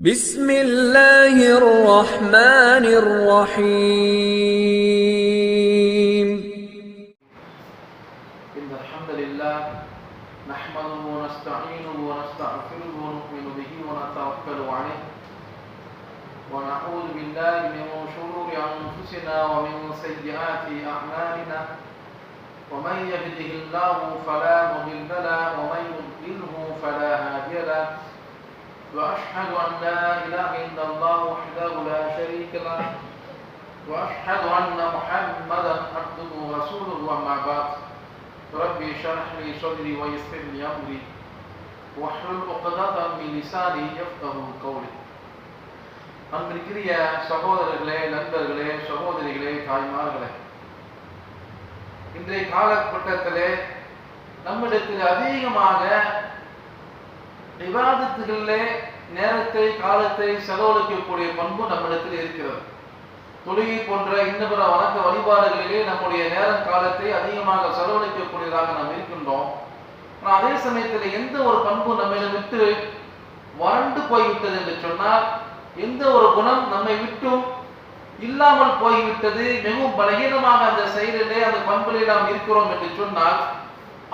بسم الله الرحمن الرحيم إن الحمد لله نحمده ونستعينه ونستغفره ونؤمن به ونتوكل عليه ونعوذ بالله من شرور أنفسنا ومن سيئات أعمالنا ومن يهده الله فلا مضل له ومن يضلله فلا هادي له وأشهد أن لا إله إلا الله وحده لا شريك له وأشهد أن محمدا عبده ورسوله أما بعد ربي اشرح لي صدري ويسر لي أمري واحلل عقدة من لساني يفقهوا قولي. அன்பிற்குரிய சகோதரர்களே, நண்பர்களே, சகோதரிகளே, தாய்மார்களே, இன்றைய காலகட்டத்திலே நம்மிடத்தில் அதிகமாக இபாதத்துகளிலே நேரத்தை காலத்தை செலவழிக்கக்கூடிய பண்பு நம்மிடத்தில் இருக்கிறது. தொழுகை போன்ற இன்னபிற வணக்க வழிபாடுகளிலே நம்முடைய நேரம் காலத்தை அதிகமாக செலவழிக்கக்கூடியதாக நாம் இருக்கின்றோம். ஆனால் அதே சமயத்தில் எந்த ஒரு பண்பு நம்மை விட்டு வறண்டு போய்விட்டது என்று சொன்னால், எந்த ஒரு குணம் நம்மை விட்டும் இல்லாமல் போய்விட்டது, மிகவும் பலகீனமாக அந்த செயலிலே அந்த பண்பிலே நாம் இருக்கிறோம் என்று சொன்னால்,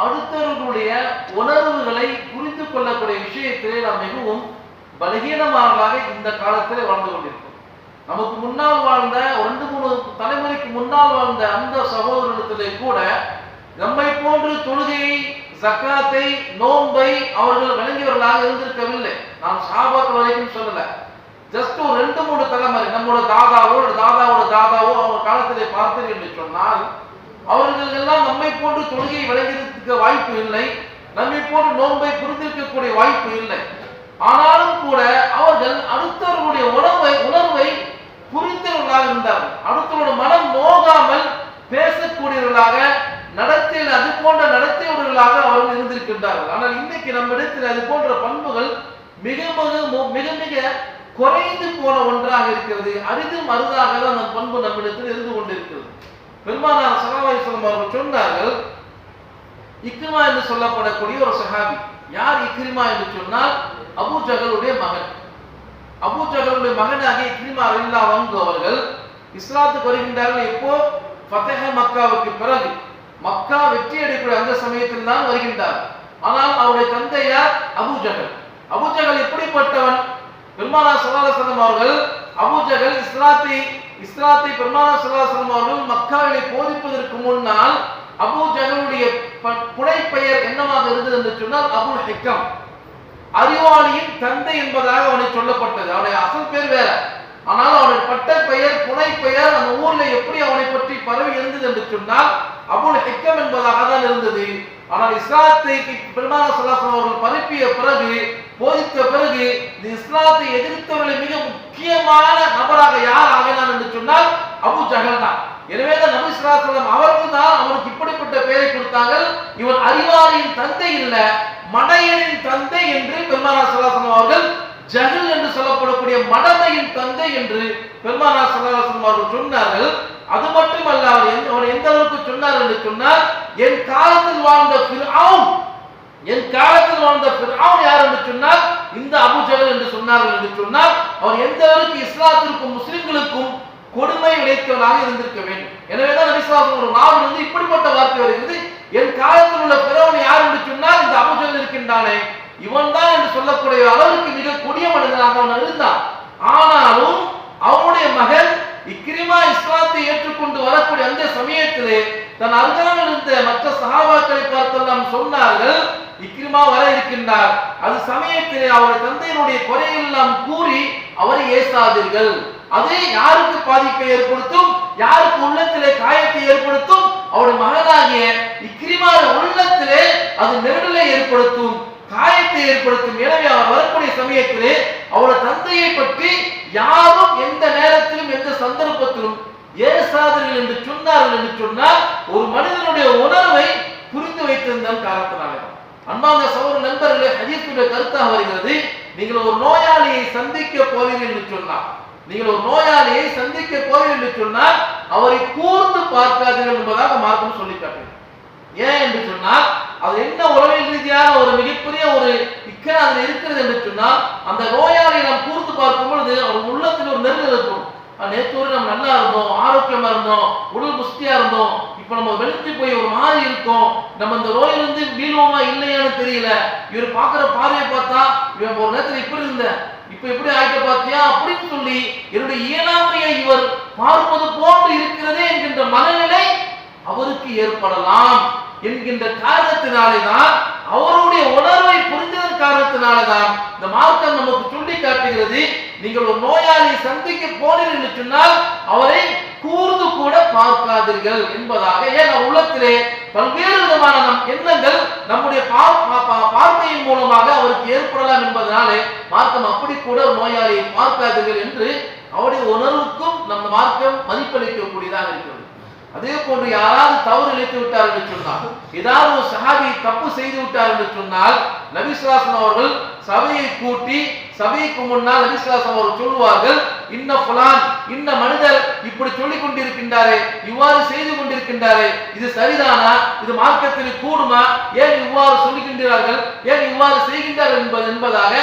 அடுத்தவர்களுடைய உணர்வுகளை புரிந்து கொள்ளக்கூடிய விஷயத்திலே நாம் மிகவும் பலகீனமானதாக இந்த காலத்தில் வாழ்ந்து கொண்டிருக்கிறோம். நமக்கு முன்னால் வாழ்ந்த 2-3 தலைமுறைக்கு முன்னால் வாழ்ந்த அந்த சகோதரத்திலே கூட நம்மை போன்று தொழுகையை, ஜக்காத்தை, நோன்பை அவர்கள் விளங்கியவர்களாக இருந்திருக்கவில்லை. நாம் சஹாபாக்கள் வரைக்கும் சொல்லல, ஜஸ்ட் ஒரு 2-3 தலைமுறை நம்மளோட தாதாவோட தாதாவோ அவங்க காலத்திலே பார்த்தீர்கள் என்று சொன்னால், அவர்கள் எல்லாம் நம்மை போன்று தொழுகையை விளங்கியிருக்க வாய்ப்பு இல்லை, நம்மை போன்று நோன்பை புரிந்திருக்கக்கூடிய வாய்ப்பு இல்லை. ஆனாலும் கூட அவர்கள் அடுத்தவர்களுடைய உணர்வை புரிந்தவர்களாக இருந்தார்கள். அடுத்தவருடைய மனம் நோகாமல் பேசக்கூடியவர்களாக, நடத்தையில் அது போன்ற நடத்தையவர்களாக அவர்கள் இருந்திருக்கின்றார்கள். ஆனால் இன்னைக்கு நம்மிடத்தில் அது போன்ற பண்புகள் மிக மிக குறைந்து போன ஒன்றாக இருக்கிறது. அரிதும் அரிதாக தான் அந்த பண்பு நம்மிடத்தில் இருந்து கொண்டிருக்கிறது. பெருமானார் ஸல்லல்லாஹு அலைஹி வஸல்லம் அவர்கள் சொன்னார்கள், இக்ரிமா என்று சொல்லப்படக்கூடிய ஒரு சஹாபி. யார் இக்ரிமா என்று சொன்னால், அபூ ஜஹலுடைய மகன். அபூ ஜஹலுடைய மகனாகிய இக்ரிமா ரலியல்லாஹு அன்ஹு அவர்கள் இஸ்லாத்துக்கு வருகின்றார்கள். எப்போ? ஃபத்ஹ மக்காவுக்கு பிறகு, மக்கா வெற்றி அடையக்கூடிய அந்த சமயத்தில் தான் வருகின்றார். ஆனால் அவருடைய தந்தையார் அபூ ஜஹல். அபூ ஜஹல் எப்படிப்பட்டவன்? பெருமானார் ஸல்லல்லாஹு அலைஹி வஸல்லம் அவர்கள் அபூ ஜஹல் இஸ்லாத்தை பெருமானார் ஸல்லல்லாஹு அலைஹி வஸல்லம் அவர்கள் மக்காவிலே போதிப்பதற்கு முன்னால் அபூ ஜஹலுடைய புனைப்பெயர் என்னவாக இருந்தது என்று சொன்னால், அபுல் ஹிக்கம், அறிவாளியின் தந்தை என்பதாக அவனை சொல்லப்பட்டது. அவனுடைய அசல் பேர் வேற, ஆனால் அவனுடைய பட்ட பெயர், புனைப்பெயர் அந்த ஊர்ல எப்படி அவனை பற்றி பரவி இருந்தது என்று சொன்னால் அபுல் ஹிக்கம் என்பதாக தான் இருந்தது. ஆனால் இஸ்லாத்தை பெருமானார் ஸல்லல்லாஹு அலைஹி வஸல்லம் அவர்கள் பரப்பிய பிறகு, போதித்த பிறகு, இந்த இஸ்லாத்தை எதிர்த்தவர்களை மிக முக்கியமான நபராக யார் ஆகினான் என்று சொன்னால் அபூ ஜஹல் தான். எனவே தான் நபி ஸல்லல்லாஹு அலைஹி வஸல்லம் அவர்கள் தான் அவனுக்கு இப்படிப்பட்ட பெயரை கொடுத்தாங்க. இவன் அறிவாளியின் தந்தை இல்ல, மடையனின் தந்தை என்று பெருமானார் ஸல்லல்லாஹு அலைஹி வஸல்லம் அவர்கள் ஜஹல் என்று சொல்லப்படக்கூடிய மடமையின் தந்தை என்று பெருமானார் ஸல்லல்லாஹு அலைஹி வஸல்லம் அவர்கள் சொன்னார்கள். அது மட்டுமல்ல, அவர் எந்த அளவுக்கு சொன்னார் என்று சொன்னால், என் காலத்தில் வாழ்ந்த ஃபிர்அவுன் யார் என்று சொன்னால் இந்த அபூ ஜஹல் என்று சொன்னார்கள் என்று சொன்னால், அவர் எந்த அளவுக்கு இஸ்லாத்திற்கும் முஸ்லிம்களுக்கும் கொடுமை விளைத்தவனாக இருந்திருக்க வேண்டும். எனவேதான் நபி ஸல்லல்லாஹு அலைஹி வஸல்லம் நாவிலிருந்து இப்படிப்பட்ட வார்த்தை வருகிறது, என் காலத்தில் உள்ள ஃபிர்அவுன் யார் என்று சொன்னால் இந்த அபூ ஜஹல் இருக்கின்றானே, இவன் தான் என்று சொல்லக்கூடிய அளவுக்கு மிக கொடிய மனிதனாக அவன் இருந்தான். ஆனாலும் அவனுடைய மகன் இக்ரிமா இஸ்லாத்தை ஏற்றுக்கொண்டு வரக்கூடிய அந்த சமயத்திலே தன் அருகாமல் இருந்த மற்ற சஹாபாக்களை பார்த்தெல்லாம் சொன்னார்கள், இக்ரிமா வர இருக்கின்றார். அது சமயத்திலே அவருடைய தந்தையினுடைய குறையெல்லாம் கூறி அவரை ஏசாதீர்கள். அது யாருக்கு பாதிப்பை ஏற்படுத்தும், யாருக்கு உள்ளத்திலே காயத்தை ஏற்படுத்தும்? அவருடைய மகனாகிய இக்ரிமாவுடைய உள்ளத்திலே அது நெருடலை ஏற்படுத்தும், காயத்தை ஏற்படுத்தும். எனவே அவர் வரக்கூடிய சமயத்திலே அவருடைய தந்தையை பற்றி யாரும் எந்த நேரத்திலும் எந்த சந்தர்ப்பத்திலும் ஏசாதீர்கள் என்று சொன்னார்கள் என்று சொன்னால், ஒரு மனிதனுடைய உணர்வை புரிந்து வைத்திருந்த காரணத்தினாலே. அன்பார்ந்த சகோதர நண்பர்களே, ஹதீஸுடைய கருத்தாக வருகிறது, நீங்கள் ஒரு நோயாளியை சந்திக்க போவீர்கள் என்று சொன்னால் அவரை கூர்ந்து பார்க்காதீர்கள் என்பதாக மார்க்கம் சொல்லி காட்டுகிறது. ஏன் என்று சொன்னால், அது என்ன உளவியல் ரீதியான ஒரு மிகப்பெரிய ஒரு இக்கரை அதில் இருக்கிறது என்று சொன்னால், அந்த நோயாளியை நாம் கூர்ந்து நேற்றோடு நம்ம நல்லா இருந்தோம், ஆரோக்கியமா இருந்தோம், உடல் புஷ்டியா இருந்தோம், இப்ப நம்ம வெளிச்சு போய் ஒரு மாதிரி இருக்கோம், நம்ம இந்த நோயிலிருந்து மீளுவோமா இல்லையான்னு தெரியல, இவர் பாக்குற பார்வையை பார்த்தா இவன் ஒரு நேரத்துல இப்படி இருந்த இப்ப எப்படி ஆயிட்ட பாத்தியா அப்படின்னு சொல்லி என்னுடைய இயலாமையை இவர் பார்ப்பது போன்று இருக்கிறதே என்கின்ற மனநிலை அவருக்கு ஏற்படலாம் என்கின்ற காரணத்தினாலேதான், அவருடைய உணர்வை புரிந்ததன் காரணத்தினால்தான் இந்த மார்க்கம் நமக்கு சொல்லி காட்டுகிறது, நீங்கள் ஒரு நோயாளியை சந்திக்க போனீர்கள் என்று சொன்னால் அவரை கூர்ந்து கூட பார்க்காதீர்கள் என்பதாக. ஏன் உள்ளத்திலே பல்வேறு விதமான எண்ணங்கள் நம்முடைய பார்வையின் மூலமாக அவருக்கு ஏற்படலாம் என்பதனாலே மார்க்கம் அப்படி கூட நோயாளியை பார்க்காதீர்கள் என்று அவருடைய உணர்வுக்கும் நம்ம மார்க்கம் மதிப்பளிக்கக்கூடியதாக இருக்கிறது. அதே போன்று யாராவது தவறு இழைத்து விட்டார் என்று சொன்னால், ஏதாவது ஒரு சஹாபி தப்பு செய்து விட்டார் என்று சொன்னால், நபி ஸல்லல்லாஹு அலைஹி அவர்கள் சபையை கூட்டி சபைக்கு முன்னால் நபி ஸல்லல்லாஹு அலைஹி அவர்கள் சொல்வார்கள், இன்ன ஃபுலான் இன்ன மனிதர் இப்படி சொல்லிக் கொண்டிருக்கின்றாரே, இவ்வாறு செய்து கொண்டிருக்கின்றாரே, இது சரிதானா, இது மார்க்கத்தில் கூடுமா, ஏன் இவ்வாறு சொல்லுகின்றார்கள், ஏன் இவ்வாறு செய்கின்றார்கள் என்பதாக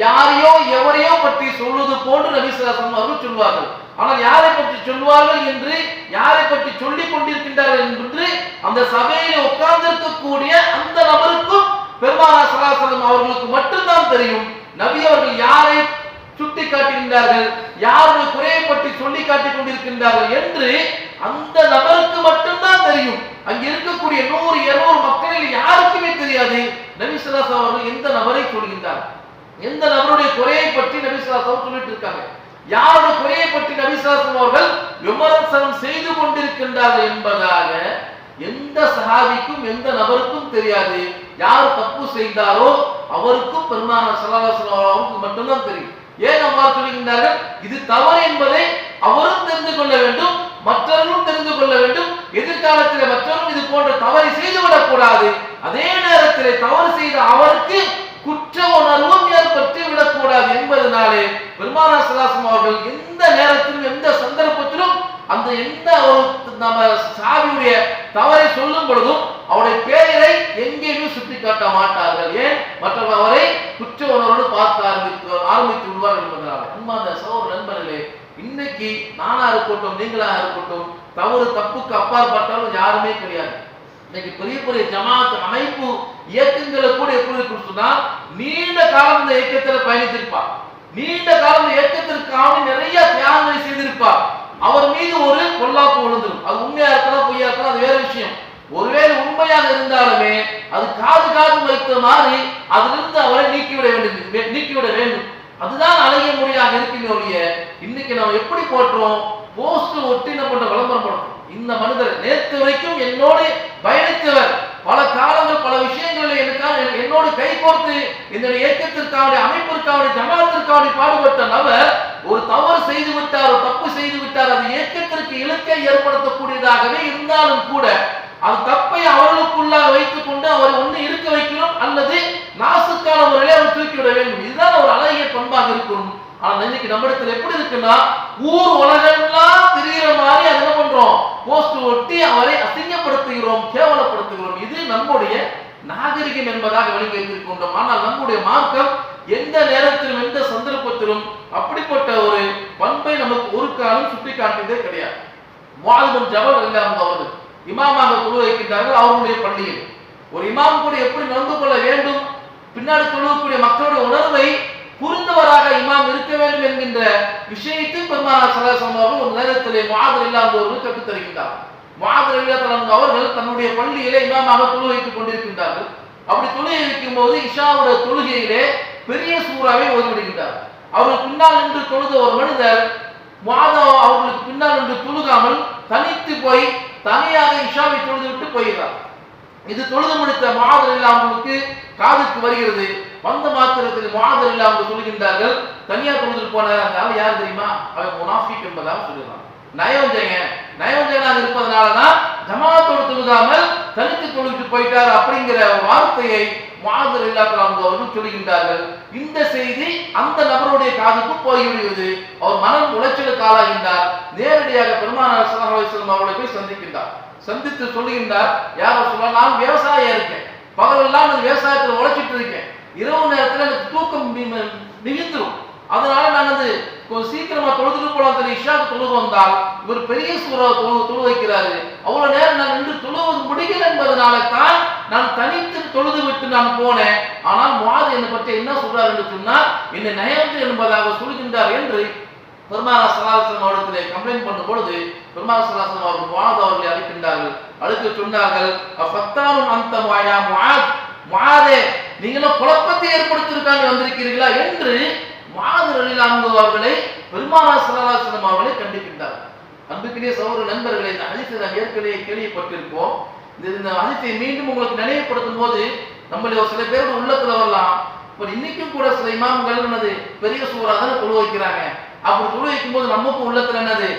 யாரையோ எவரையோ பற்றி சொல்வது போன்று நபி ஸல்லல்லாஹு அலைஹி அவர்கள் சொல்வார்கள். ஆனால் யாரை பற்றி சொல்வார்கள் என்று, யாரை பற்றி சொல்லிக் கொண்டிருக்கின்றார்கள் என்று அந்த சபையில் உட்கார்ந்திருக்கக்கூடிய அந்த நபருக்கும் பெருமானார் ஸல்லல்லாஹு அலைஹி வஸல்லம் அவர்களுக்கு மட்டும்தான் தெரியும். நபி அவர்கள் யாரை சுட்டி காட்டுகின்றார்கள், யாருடைய குறையை பற்றி சொல்லி காட்டிக் கொண்டிருக்கின்றார்கள் என்று அந்த நபருக்கு மட்டும்தான் தெரியும். அங்க இருக்கக்கூடிய 100 200 மக்களில் யாருக்குமே தெரியாது நபி ஸல்லல்லாஹு அலைஹி அவர்கள் எந்த நபரை சொல்கின்றார், எந்த நபருடைய குறையை பற்றி நபி ஸல்லல்லாஹு அலைஹி வஸல்லம் சொல்லிட்டு இருக்காங்க, யாருடைய குறையை பற்றி நபி ஸல்லல்லாஹு அலைஹி அவர்கள் விமர்சனம் செய்து கொண்டிருக்கின்றார்கள் என்பதாக எந்த சஹாபிக்கும் எந்த நபருக்கும் தெரியாது. யார் தப்பு செய்தாரோ அவருக்கும் பெருமானார் ஸல்லல்லாஹு அலைஹி வஸல்லம் அவருக்கு மட்டும்தான் தெரியும். ஏன் அவ்வாறு சொல்கின்றார்கள், இது தவறு என்பதை அவரும் தெரிந்து கொள்ள வேண்டும், மற்றவர்களும் தெரிந்து கொள்ள வேண்டும். எதிர்காலத்தில் மற்றவரும் இது போன்ற தவறை செய்துவிடக் கூடாது. அதே நேரத்தில் தவறு செய்த அவருக்கு குற்ற உணர்வும் ஏற்பட்டு விடக்கூடாது என்பதனாலே பெருமானார் ஸல்லல்லாஹு அலைஹி அவர்கள் எந்த நேரத்திலும் எந்த சந்தர்ப்பத்திலும் அந்த எந்த ஒரு நம்ம சாவியுடைய தவறை சொல்லும் பொழுதும் அவருடைய பெயரை எங்கேயுமே சுட்டி காட்ட மாட்டார்கள். ஏன், மற்றவர்கள் அவரை குற்ற உணர்வோடு பார்க்க ஆரம்பித்து விடுவார்கள் என்பதனால. அன்பார்ந்த சகோதர நண்பர்களே, இன்னைக்கு நானா இருக்கட்டும் நீங்களாக இருக்கட்டும், தவறு தப்புக்கு அப்பாற்பட்டாலும் யாருமே கிடையாது. இன்னைக்கு பெரிய பெரிய ஜமாத் அமைப்பு இயக்கங்களை கூட எப்படி இருக்குன்னு சொன்னா, நீண்ட காலம் இந்த இயக்கத்தில் பயணித்திருப்பார், நீண்ட காலம் இயக்கத்திற்காக நிறைய தியாகங்களை செய்திருப்பார். அவர் மீது ஒரு பொல்லாப்பு விழுந்துடும். அது உண்மையா இருக்கலாம் பொய்யா இருக்கலாம், அது வேற விஷயம். ஒருவேளை உண்மையாக இருந்தாலுமே அது காது காது வைத்த மாதிரி அதிலிருந்து அவரை நீக்கிவிட வேண்டும். அதுதான் அழகிய முறையாக இருக்கின்ற. இன்னைக்கு நம்ம எப்படி போற்றோம், போஸ்டர் ஒட்டி நம்ம விளம்பரம் படுறோம். இந்த மனிதர் நேற்று வரைக்கும் என்னோடு பயணித்தவர், பல காலங்கள் பல விஷயங்களில் என்னோடு கை கோர்த்து என்னுடைய இயக்கத்திற்காக அமைப்பிற்காக ஜமாத்திற்காக பாடுபட்ட நபர் ஒரு தவறு செய்து விட்டார், ஒரு தப்பு செய்து விட்டார், அது இயக்கத்திற்கு இலக்கை ஏற்படுத்தக்கூடியதாகவே இருந்தாலும் கூட அந்த தப்பை அவர்களுக்குள்ளாக வைத்துக் கொண்டு அவர் ஒன்று இருக்க வைக்கணும் அல்லது நாசுக்கான முறையிலே அவர் தூக்கிவிட வேண்டும். இதுதான் ஒரு அழகிய பண்பாக இருக்கணும். ஆனா இன்னைக்கு நம்ம இடத்துல எப்படி இருக்குன்னா, ஊர் உலகெல்லாம் தெரிகிற மாதிரி அது என்ன பண்றோம், போஸ்ட் ஒட்டி அவரை அசிங்கப்படுத்துகிறோம், கேவலப்படுத்துகிறோம். இது நம்முடைய நாகரிகம் என்பதாக விளங்கி வைத்திருக்கின்றோம். ஆனால் நம்முடைய மார்க்கம் எந்த நேரத்திலும் எந்த சந்தர்ப்பத்திலும் அப்படிப்பட்ட ஒரு பண்பை நமக்கு ஒரு காலம் சுட்டி காட்டியதே கிடையாது. முஆத் பின் ஜபல் ரலியல்லாஹு அவர்கள் இமாமாக தொழு வைக்கின்றார்கள். அவருடைய பள்ளியில் ஒரு இமாம் கூட எப்படி நடந்து கொள்ள வேண்டும், பின்னாடி தொழுவக்கூடிய மக்களுடைய உணர்வை புரிந்தவராக இமாம் இருக்க வேண்டும் என்கின்ற விஷயத்தில் பெருமானார் ஸல்லல்லாஹு அலைஹி வஸல்லம் ஒரு நேரத்திலே முஆத் ரலியல்லாஹு அவர்கள் கற்றுத் தருகின்றார். முஆத் ரலியல்லாஹு அவர்கள் தன்னுடைய பள்ளியிலே இமாமாக தொழு வைத்துக் கொண்டிருக்கின்றார்கள். அப்படி தொழுகை வைக்கும் போது இஷாவுடைய தொழுகையிலே பெரிய சூறாவை ஓதிவிடுகின்றார். அவர்கள் பின்னால் நின்று தொழுத ஒரு மனிதர் முஆத் அவர்களுக்கு பின்னால் நின்று தொழுகாமல் தனித்து போய் தனியாக இஷாவை தொழுது விட்டு போகிறார். இது தொழுது முடித்த முஆத் ரலியல்லாஹு அவர்களுக்கு காதுக்கு வருகிறது. வந்த மாத்திரத்தில் முஆத் ரலியல்லாஹு அவர்கள் சொல்கின்றார்கள், தனியா தொழுது போனார், அந்த ஆள் யார் தெரியுமா, அவன் முனாஃபிக் என்பதாக சொல்கிறான். நயவஞ்சகனாக இருப்பதனாலதான் ஜமாத்தோடு தொழுகாமல் தனித்து தொழுவிட்டு போயிட்டார் அப்படிங்கிற வார்த்தையை முஆத் ரலியல்லாஹு அவர்கள் சொல்கின்றார்கள். இந்த செய்தி அந்த நபருடைய காதுக்கு போய்விடுகிறது. அவர் மனம் உளைச்சலுக்கு ஆளாகின்றார். நேரடியாக பெருமானார் ஸல்லல்லாஹு அலைஹி வஸல்லம் அவர்களை போய் சந்திக்கின்றார். சந்தித்து சொல்லுகின்றார், யார் ரசூலல்லாஹ், நான் விவசாயியா இருக்கேன், பகலெல்லாம் நான் விவசாயத்தில் உழைச்சிட்டு இருக்கேன், இரவு நேரத்தில் எனக்கு தூக்கம் மிகுந்துரும், அதனால நான் கொஞ்சம் சீக்கிரமா தொழுதுட்டு போலாம் சொல்லி இஷாக்கு தொழுக வந்தால் இவர் பெரிய சூறா தொழு வைக்கிறாரு. அவ்வளவு நேரம் நான் நின்று தொழுவது முடியல என்பதனால தான் நான் தனித்து தொழுது விட்டு நான் போனேன். ஆனால் முஆத் என்னை பற்றி என்ன சொல்றார் என்று சொன்னால் என்னை நயவஞ்ச என்பதாக சொல்கின்றார் என்று பெருமானார் ஸல்லல்லாஹு அலைஹி வஸல்லம் அவர்களிடத்திலே கம்ப்ளைண்ட் பண்ணும் பொழுது பெருமானார் ஸல்லல்லாஹு அலைஹி வஸல்லம் அவர்கள் முஆத் அவர்களை அழைக்கின்றார்கள். அடுத்து சொன்னார்கள், ஃபத்தானுன் அன்த யா முஆத், முஆதே நீங்களும் குழப்பத்தை ஏற்படுத்திருக்காங்க வந்திருக்கிறீர்களா என்று முஆத் ரலியல்லாஹு அன்ஹு அவர்களை பெருமானார் ஸல்லல்லாஹு அலைஹி வஸல்லம் அவர்களை கண்டிக்கின்றார். அன்புக்குரிய சகோதர நண்பர்களே, இந்த ஹதீஸை நாம் ஏற்கனவே கேள்விப்பட்டிருப்போம். இந்த ஹதீஸை மீண்டும் உங்களுக்கு நினைவுபடுத்தும் போது நம்மளுடைய சில பேரோட உள்ளத்துல வரலாம், இப்போ இன்னைக்கும் கூட சில இமாம்கள் என்னது பெரிய சூறா தானே தொழு வைக்கிறாங்க, அப்படி தொழு வைக்கும் போது நமக்கு உள்ளத்துல என்னது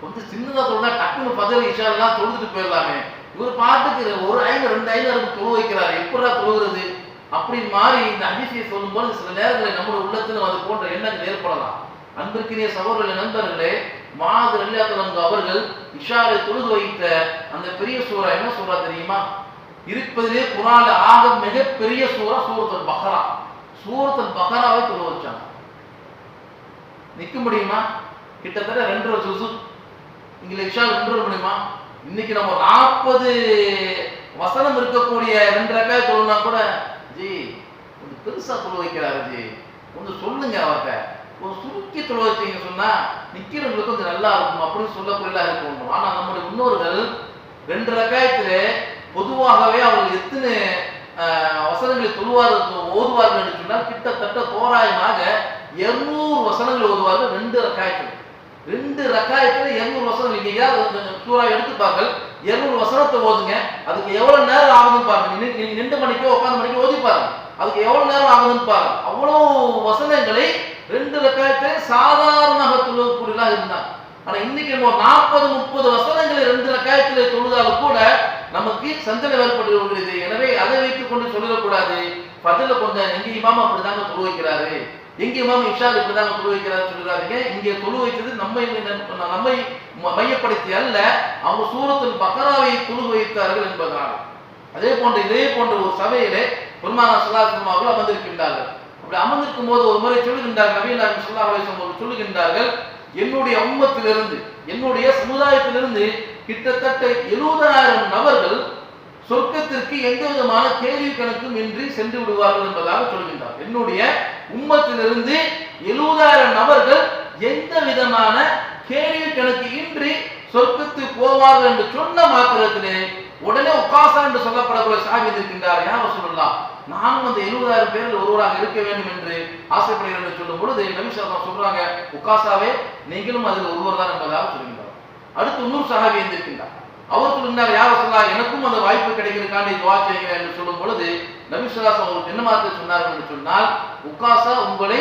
கொஞ்சம் சின்னதா தொழுதா டக்குன்னு ஃபஜர் இஷா எல்லாம் தொழுதுட்டு போயிடலாமே, இவர் பாட்டுக்கு ஒரு 5 2 தொழு வைக்கிறாரு, எப்படா தொழுகிறது அப்படின்னு மாறி இந்த ஹதீஸை சொல்லும்போது சில நேரங்களில் நம்முடைய உள்ளத்துல அது போன்ற எண்ணங்கள் ஏற்படலாம். அன்பிற்கினிய சகோதரர்களே, நண்பர்களே, முஆத் ரலியல்லாஹு அன்ஹு அவர்கள் இஷாவை தொழுது வைத்த அந்த பெரிய சூறா என்ன சூறா தெரியுமா? இருப்பதிலே குர்ஆன்ல ஆக மிகப்பெரிய சூறா சூரத்துல் பக்ரா. சூரத்துல் பக்ராவை தொழு வச்சாங்க. நிக்க முடியுமா? கிட்டத்தட்ட 2.5 ஜுஸு. இங்க இஷா 2 முடியுமா? இன்னைக்கு நம்ம 40 வசனம் இருக்கக்கூடிய 2 ரக்காத் தொழுனா கூட ஜி கொஞ்சம் பெருசா தொழு வைக்கிறாரு ஜி, கொஞ்சம் சொல்லுங்க அவர்கிட்ட, ஒரு சுருக்கி தொழு வச்சீங்க சொன்னா நிக்கிறவங்களுக்கு கொஞ்சம் நல்லா இருக்கும் அப்படின்னு சொல்லக்கூடியதா இருக்கும். ஆனா நம்முடைய முன்னோர்கள் 2 ரக்காயத்திலே பொதுவாகவே அவர்கள் எத்தனை வசனங்களை ஓதுவார்கள் என்று சொன்னால் கிட்டத்தட்ட தோராயமாக 200 வசனங்கள் ஓதுவார்கள் 2 ரக்காயத்தில். 2 ரக்காயத்துல 200 வசனம். நீங்க சூறா எடுத்துப்பார்கள், 200 வசனத்தை ஓதுங்க, அதுக்கு எவ்வளவு நேரம் ஆகுதுன்னு பாருங்க. நீங்க 2 மணிக்கோ உட்கார்ந்து மணிக்கோ ஓதி பாருங்க, அதுக்கு எவ்வளவு நேரம் ஆகுதுன்னு பாருங்க. அவ்வளவு வசனங்களை 2 ரக்காயத்தை சாதாரணமாக தொழுவக்கூடியதாக இருந்தாங்க. ஆனா இன்னைக்கு நம்ம 40-30 வசனங்களை 2 ரக்காயத்திலே தொழுதாலும் கூட நமக்கு சந்தேகம் ஏற்பட்டு வருகிறது. எனவே அதை வைத்துக் கொண்டு சொல்லிடக்கூடாது, ஃபஜ்ர்ல கொஞ்சம் எங்க இமாம் அப்படிதாங்க தொழு வைக்கிறாரு, எங்க இமாம் இஷா இப்படிதாங்க தொழு வைக்கிறாரு சொல்றாருங்க. இங்கே தொழு வைத்தது நம்மை மையப்படுத்தி அல்ல, அவங்க சூரத்துல் பக்ராவை தொழு வைத்தார்கள் என்பதனால். அதே போன்ற ஒரு சபையிலே பெருமானார் ஸல்லல்லாஹு அலைஹி வஸல்லம் அவர்கள் அமர்ந்திருக்கின்றார்கள். அப்படி அமர்ந்திருக்கும் போது ஒரு முறை சொல்லுகின்றார்கள், நபி ஸல்லல்லாஹு அலைஹி வஸல்லம் சொல்லுகின்றார்கள், என்னுடைய உம்மத்திலிருந்து என்னுடைய சமுதாயத்திலிருந்து கிட்டத்தட்ட 70,000 நபர்கள் சொர்க்கத்திற்கு எந்த விதமான கேள்வி கணக்கும் இன்றி சென்று விடுவார்கள் என்பதாக சொல்கின்றார். என்னுடைய உம்மத்திலிருந்து 70,000 நபர்கள் எந்த விதமான கேள்வி கணக்கு இன்றி சொர்க்கத்துக்கு போவார்கள் என்று சொன்ன மாத்திரத்திலே உடனே உக்காசா என்று சொல்லப்படக்கூடிய சஹாபி இருக்கின்றார், யா ரசூலுல்லாஹ் நானும் அந்த 70,000 பேரில் ஒருவராக இருக்க வேண்டும் என்று ஆசைப்படுகிறேன் என்று சொல்லும் பொழுது நபி ஸல்லல்லாஹு அலைஹி சொல்றாங்க, உக்காசாவே நீங்களும் அதில் ஒருவர் தான் என்பதாக சொல்கின்றார். அடுத்து இன்னொரு சஹாபி இருக்கின்றார், அவர் சொல்லுகிறார், யா ரசூலுல்லாஹ் எனக்கும் அந்த வாய்ப்பு கிடைக்கிறதுக்காண்டி துஆ செய்யுங்க என்று சொல்லும் பொழுது நபி ஸல்லல்லாஹு அலைஹி வஸல்லம் என்ன வார்த்தை சொன்னார்கள் என்று சொன்னால், உக்காசா உங்களை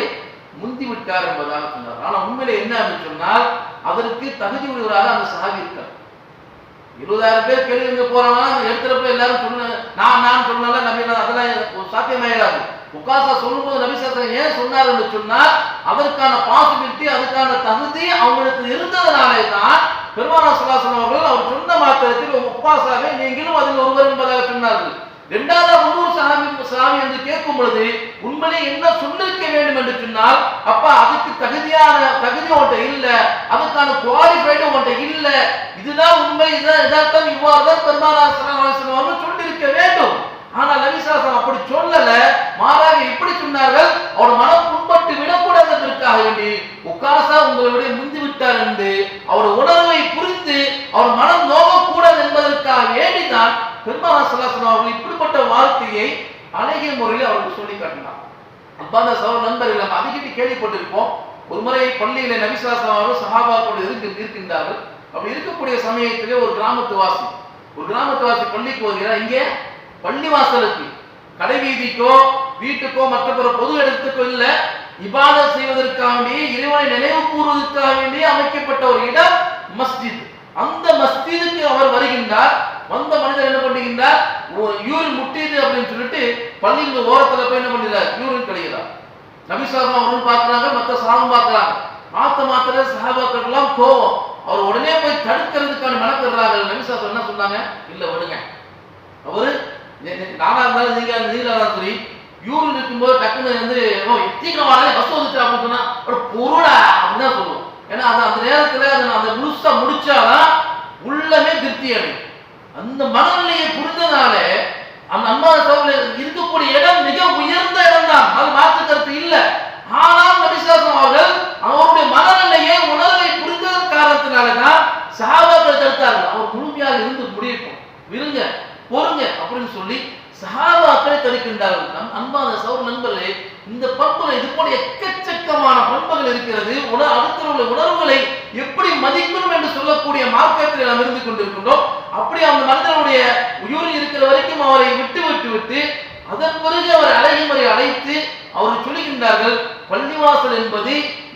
முந்தி விட்டார் என்பதாக சொன்னார். ஆனா உண்மையிலே என்ன என்று சொன்னால் அதற்கு தகுதி உடையவராக அந்த சஹாபி இருக்கார். 70,000 பேர் கேள்வி போறாங்க, எடுத்துறப்ப எல்லாரும் சொன்ன நான் சொன்னால நபி அதெல்லாம் சாத்தியமாயிடாது. உக்காசா சொல்லும்போது நபி ஸல்லல்லாஹு அலைஹி வஸல்லம் ஏன் சொன்னார் என்று சொன்னால் அதற்கான பாசிபிலிட்டி, அதுக்கான தகுதி அவங்களுக்கு இருந்ததனாலே தான் பெருமானார் ஸல்லல்லாஹு அலைஹி வஸல்லம் அவர்கள் அவர் சொன்ன மாத்திரத்தில் உக்காசாவே நீங்களும் அதில் ஒருவர் என்பதாக சொன்னார்கள். இரண்டாவது முன்னூறு சஹாபி என்று கேட்கும் பொழுது உண்மையிலே என்ன சொல்லிருக்க வேண்டும் என்று சொன்னால், அப்பா அதுக்கு தகுதி உன்ட்ட இல்ல, அதுக்கான குவாலிஃபைடு உன்ட்ட இல்ல, இதுதான் உண்மை, இதான் இவ்வாறுதான் பெருமானார் ஸல்லல்லாஹு அலைஹி வஸல்லம் அவர்கள் சொல்லிருக்க வேண்டும். ஆனால் நபி ஸல்லல்லாஹு அலைஹி வஸல்லம் அப்படி சொல்லல, மாறாக இப்படி சொன்னார்கள், அவர் மனம் புண்பட்டு விடக்கூடாது என்பதற்காக வேண்டி உக்காசா உங்களை விட முந்தி விட்டார் என்று அவர் உணர்வை புரிந்து அவர் மனம் நோகக்கூடாது என்பதற்காக வேண்டிதான் பெருமானார் ஸல்லல்லாஹு அலைஹி வஸல்லம் அவர்கள் இப்படிப்பட்ட வார்த்தையை அழகிய முறையில் அவருக்கு சொல்லி காட்டினார். அன்பான சகோதர நண்பர்கள், நம்ம அடிக்கடி கேள்விப்பட்டிருப்போம். ஒரு முறை பள்ளியில நபி ஸல்லல்லாஹு அலைஹி வஸல்லம் அவர்கள் சஹாபாக்களோடு இருக்கின்றார்கள். அப்படி இருக்கக்கூடிய சமயத்திலே ஒரு கிராமத்துவாசி பள்ளிக்கு வருகிறார். இங்கே பள்ளி வாசலுக்கு, கடை வீதிக்கோ வீட்டுக்கோ மற்ற பொது இடத்துக்கோ இல்ல, இபாதத் செய்வதற்காக வேண்டிய இறைவனை நினைவு கூறுவதற்காக வேண்டிய அமைக்கப்பட்ட ஒரு இடம் மஸ்ஜித். அந்த மஸ்ஜிதுக்கு அவர் வருகின்றார். வந்த மனிதர் என்ன பண்ணுகின்றார், யூரின் முட்டியது அப்படின்னு சொல்லிட்டு பள்ளியின் ஓரத்துல போய் என்ன பண்ணுகிறார், யூரின் கழிகிறார். நபி ஸல்லல்லாஹு அலைஹி வஸல்லம் பார்க்கிறாங்க, மற்ற சஹாபா பார்க்கிறாங்க. மாத்திர சஹாபாக்கள் எல்லாம் கோபம். அவர் உடனே போய் தடுக்கிறதுக்கான மெனக்கறாங்க. நபி ஸல்லல்லாஹு அலைஹி வஸல்லம் என்ன சொன்னாங்க, இல்ல விடுங்க, அவரு நானா இருந்தாலும் நீங்க சரி யூரின் இருக்கும்போது டக்குன்னு வந்து சீக்கிரம் வராது பஸ் வந்துச்சு அப்படின்னு சொன்னா பொருளா அப்படின்னு தான் சொல்லுவோம். ஏன்னா அந்த நேரத்துல அந்த முழுசா முடிச்சாதான் உள்ளமே திருப்தி அடையும். அந்த மனநிலையை புரிந்ததால அந்த அம்மா இருக்கக்கூடிய இடம் மிக உயர்ந்த இடம் தான், அது மாற்று கருத்து இல்லை. ஆனால் நபிசாசம் அவர்கள் அவருடைய மனநிலையை உணர்வை புரிந்ததன் காரணத்தினாலதான் சஹாபாக்கள் தடுத்தார்கள். அவர் முழுமையாக இருந்து முடியட்டும், விருங்க பொறுங்க அப்படின்னு சொல்லி சஹாபாக்களை தடுக்கின்றார்கள். அன்பான சகோதர நண்பர்களே, இந்த பண்புல இது போல எக்கச்சக்கமான பண்புகள் இருக்கிறது. அடுத்த உள்ள உணர்வுகளை எப்படி மதிக்கணும் என்று சொல்லக்கூடிய மார்க்கத்தில் நாம் இருந்து கொண்டிருக்கின்றோம். அப்படி அந்த மனிதனுடைய உயிரில் இருக்கிற வரைக்கும் அவரை விட்டு அதன் பிறகு அவர் அழகி முறை அழைத்து அவர் சொல்லுகின்றார்கள், பள்ளிவாசல் என்பது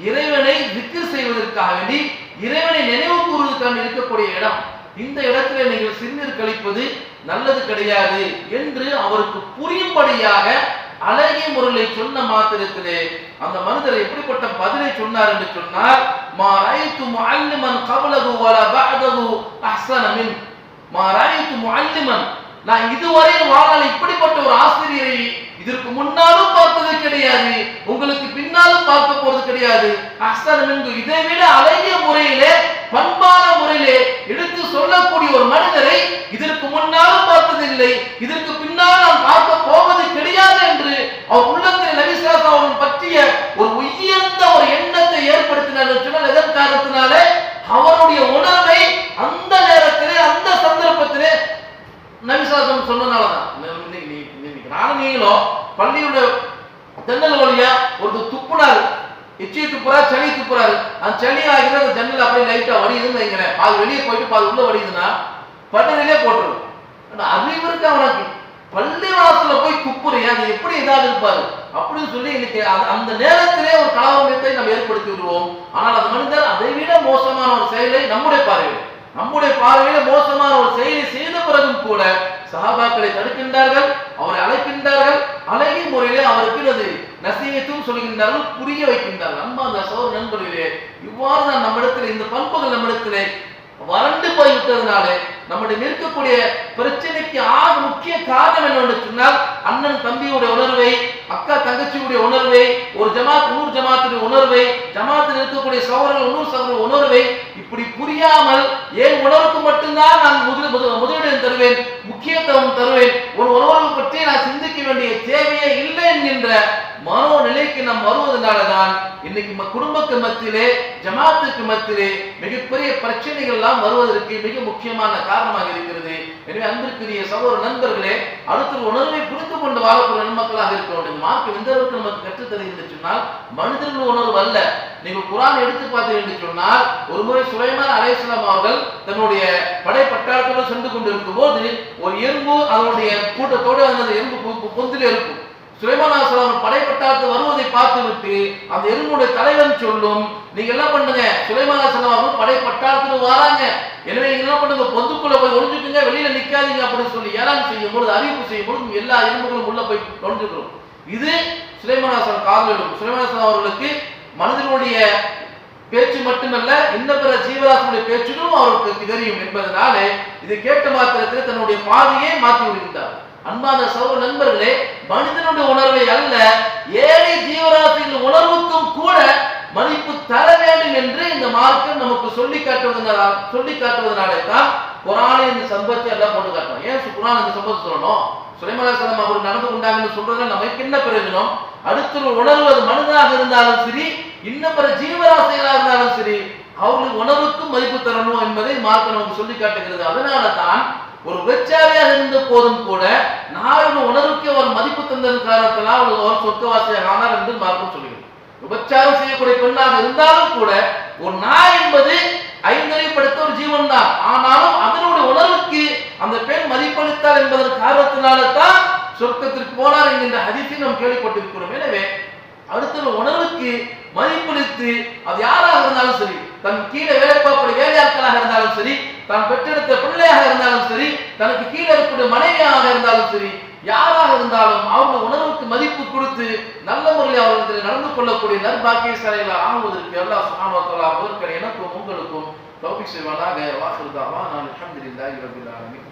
இறைவனை திக்ர் செய்வதற்காக வேண்டி இறைவனை நினைவு கூறுவதற்காக இருக்கக்கூடிய இடம். இந்த இடத்துல நீங்கள் சிறுநீர் கழிப்பது நல்லது கிடையாது என்று அவருக்கு புரியும்படியாக அழகிய முறையை சொன்ன மாத்திரத்திலே அந்த மனிதர் எப்படிப்பட்ட பதிலை சொன்னார் என்று சொன்னார், மா ரஐது முஅல்லிமன் கப்லஹு வலா பஅதஹு அஹ்ஸன மின். மா ரஐது முஅல்லிமன், நான் இதுவரை வாழ்நாள் இப்படிப்பட்ட ஒரு ஆசிரியரை இதற்கு முன்னாலும் பார்த்தது கிடையாது, உங்களுக்கு பின்னாலும் பார்க்க போறது கிடையாது. அஹ்ஸன மின், இதை விட அழகிய முறையிலே பண்பான முறையிலே எடுத்து சொல்லக்கூடிய ஒரு மனிதரை இதற்கு முன்னாலும் பார்த்ததில்லை, இதற்கு பின்னால் நான் பார்க்க போவது கிடையாது என்று அவர் உள்ளத்தில் நபி ஸல்லல்லாஹு அலைஹி வஸல்லம் பற்றிய ஒரு உயர்ந்த ஒரு எண்ணத்தை ஏற்படுத்தினார். சொன்னால் எதன் காரணத்தினாலே அவருடைய உணர்வை அந்த நேரத்திலே அந்த சந்தர்ப்பத்திலே நபி ஸல்லல்லாஹு அலைஹி வஸல்லம் சொன்னனாலதான். நானும் நீங்களும் பள்ளியோட ஜன்னல் வழியா ஒரு துப்புனாரு, எச்சி துப்புறா சளி துப்புறாரு, அந்த சளி ஆகிற அந்த ஜன்னல் அப்படியே லைட்டா வடியுதுன்னு வைக்கிறேன், அது வெளியே போயிட்டு பாது உள்ள வடியுதுன்னா பட்டனிலே போட்டுரும். அறிவு இருக்கு அவனுக்கு, பள்ளிவாசல போய் துப்புறியா அது எப்படி ஏதாவது இருப்பாரு அப்படின்னு சொல்லி இன்னைக்கு அந்த நேரத்திலே ஒரு கலவரத்தை நம்ம ஏற்படுத்தி விடுவோம். ஆனால் அந்த மனிதர் அதை விட மோசமான ஒரு செயலை நம்முடைய பார்வையில மோசமான ஒரு செயலை செய்த பிறகும் கூட சஹாபாக்களை தடுக்கின்றார்கள், அவரை அழைக்கின்றார்கள், அழகிய முறையிலே அவருக்கு அது நசீகத்தும் சொல்கின்றார்கள், புரிய வைக்கின்றார்கள். அம்மா அந்த சகோதர நண்பர்களே, இவ்வாறு தான் நம்மிடத்தில் இந்த பண்புகள் நம்மிடத்திலே வறண்டு போய்விட்டதுனால நம்முடைய இருக்கக்கூடிய பிரச்சனைக்கு ஆக முக்கிய காரணம் என்னவென்று சொன்னால், அண்ணன் தம்பியுடைய உணர்வை, அக்கா தங்கச்சியுடைய உணர்வை, ஒரு ஜமாத் இன்னொரு ஜமாத்துடைய உணர்வை, ஜமாத்தில் இருக்கக்கூடிய சகோதரர்கள் இன்னொரு சகோதரர் உணர்வை இப்படி புரியாமல் ஏன் உணர்வுக்கு மட்டும்தான் நான் முதலிடம் தருவேன், முக்கியத்துவம் தருவேன், ஒரு உணர்வு பற்றி நான் சிந்திக்க வேண்டிய தேவையே இல்லை என்கின்ற மனோநிலைக்கு நாம் வருவதனாலதான் இன்னைக்கு குடும்பக்கு மத்தியிலே ஜமாத்துக்கு மத்தியிலே மிகப்பெரிய பிரச்சனைகள் எல்லாம் வருவதற்கு மிக முக்கியமான காரணமாக இருக்கிறது. எனவே அன்பிற்குரிய சகோதர நண்பர்களே, அடுத்த உணர்வை புரிந்து கொண்டு வாழக்கூடிய நன்மக்களாக இருக்க வேண்டும். மார்க்கம் எந்த அளவுக்கு நமக்கு கற்றுத்தருகிறது சொன்னால், மனிதர்கள் உணர்வு அல்ல. நீங்கள் குர்ஆன் எடுத்து பார்த்தீர்கள் என்று சொன்னால், ஒரு முறை சுலைமான் அலைஹிஸ்ஸலாம் அவர்கள் தன்னுடைய படை பட்டாளத்தோடு சென்று கொண்டிருக்கும் போது ஒரு எறும்பு அதனுடைய கூட்டத்தோடு அந்த எறும்பு பொந்தில் இருக்கும். சுலைமான் அலைஹிஸ்ஸலாம் படை பட்டாளத்து வருவதை பார்த்துவிட்டு அந்த எறும்புடைய தலைவன் சொல்லும், நீங்க என்ன பண்ணுங்க, சுலைமான் அலைஹிஸ்ஸலாம் அவர்கள் படை பட்டாளத்துக்கு வராங்க, எனவே நீங்க என்ன பண்ணுங்க, பொந்துக்குள்ள போய் ஒளிஞ்சுக்குங்க, வெளியில நிக்காதீங்க அப்படின்னு சொல்லி ஏலான் செய்யும் பொழுது, அறிவிப்பு செய்யும் பொழுது எல்லா எறும்புகளும் உள்ள போய் ஒளிஞ்சுக்கிறோம். இது சுலைமான் அலைஹிஸ்ஸலாம் காதில் விழும். சுலைமான் அலைஹிஸ்ஸலாம் அவர்களுக்கு மனிதனுடைய பேச்சு மட்டுமல்ல, இன்ன பிற ஜீவராசியுடைய பேச்சுகளும் அவருக்கு தெரியும் என்பதனால இதை கேட்ட மாத்திரத்தில் தன்னுடைய பாதையை மாற்றி விடுகின்றார். அன்பான சகோதர நண்பர்களே, மனிதனுடைய உணர்வை அல்ல, ஏழை ஜீவராசியின் உணர்வுக்கும் கூட மதிப்பு தர வேண்டும் என்று இந்த மார்க்கம் நமக்கு சொல்லி காட்டுவதனாலே தான் குர்ஆனை இந்த சம்பவத்தை எல்லாம் போட்டு காட்டுறோம். ஏன் குர்ஆன் இந்த சம்பவத்தை சொல்லணும்? சுலைமான் அலைஹிஸ்ஸலாம் அவர் நடந்து கொண்டாங்கன்னு சொல்றதுல நமக்கு என்ன பிரயோஜனம்? அடுத்த ஒரு உணர்வு அது மனிதனாக இருந்தாலும் சரி, இன்னும் பிற ஜீவராசிகளாக இருந்தாலும் சரி, அவர்களுக்கு உணர்வுக்கும் மதிப்பு தரணும் என்பதை மார்க்கம் நமக்கு சொல்லி காட்டுகிறது. அதனால தான் ஒரு விபச்சாரியாக இருந்த போதும் கூட நாளோட உணர்வுக்கு அவர் மதிப்பு தந்ததன் காரணத்தினால் அவர் சொர்க்கவாசியாக ஆனார் என்று மார்க்கம் சொல்கிறது. விபச்சாரம் செய்யக்கூடிய பெண்ணாக இருந்தாலும் கூட ஒரு நாய் என்பது ஐந்தறிப்படுத்த ஒரு ஜீவன் தான், ஆனாலும் அதனுடைய உணர்வுக்கு அந்த பெண் மதிப்பளித்தார் என்பதன் காரணத்தினால தான் சொர்க்கத்திற்கு போனார் என்கின்ற ஹதீஸை நாம் கேள்விப்பட்டிருக்கிறோம். எனவே அடுத்த உணர்வுக்கு மதிப்பளித்து அது யாராக இருந்தாலும் சரி, தன் கீழே வேலை பார்க்கக்கூடிய வேலையாட்களாக இருந்தாலும் சரி, தான் பெற்றெடுத்த பிள்ளையாக இருந்தாலும் சரி, தனக்கு கீழே இருக்கக்கூடிய மனைவியாக இருந்தாலும் சரி, யாராக இருந்தாலும் அவருடைய உணர்வுக்கு மதிப்பு கொடுத்து நல்ல முறையில் அவர்களுக்கு நடந்து கொள்ளக்கூடிய நற்பாக்கியசாலிகளாக ஆகுவதற்கு அல்லாஹ் சுப்ஹானஹு வ தஆலா அவர்களுக்கு எனக்கும் உங்களுக்கும் தௌஃபீக் செய்வானாக. வாஹிரு தஅவானா அல்ஹம்துலில்லாஹி ரப்பில் ஆலமீன்.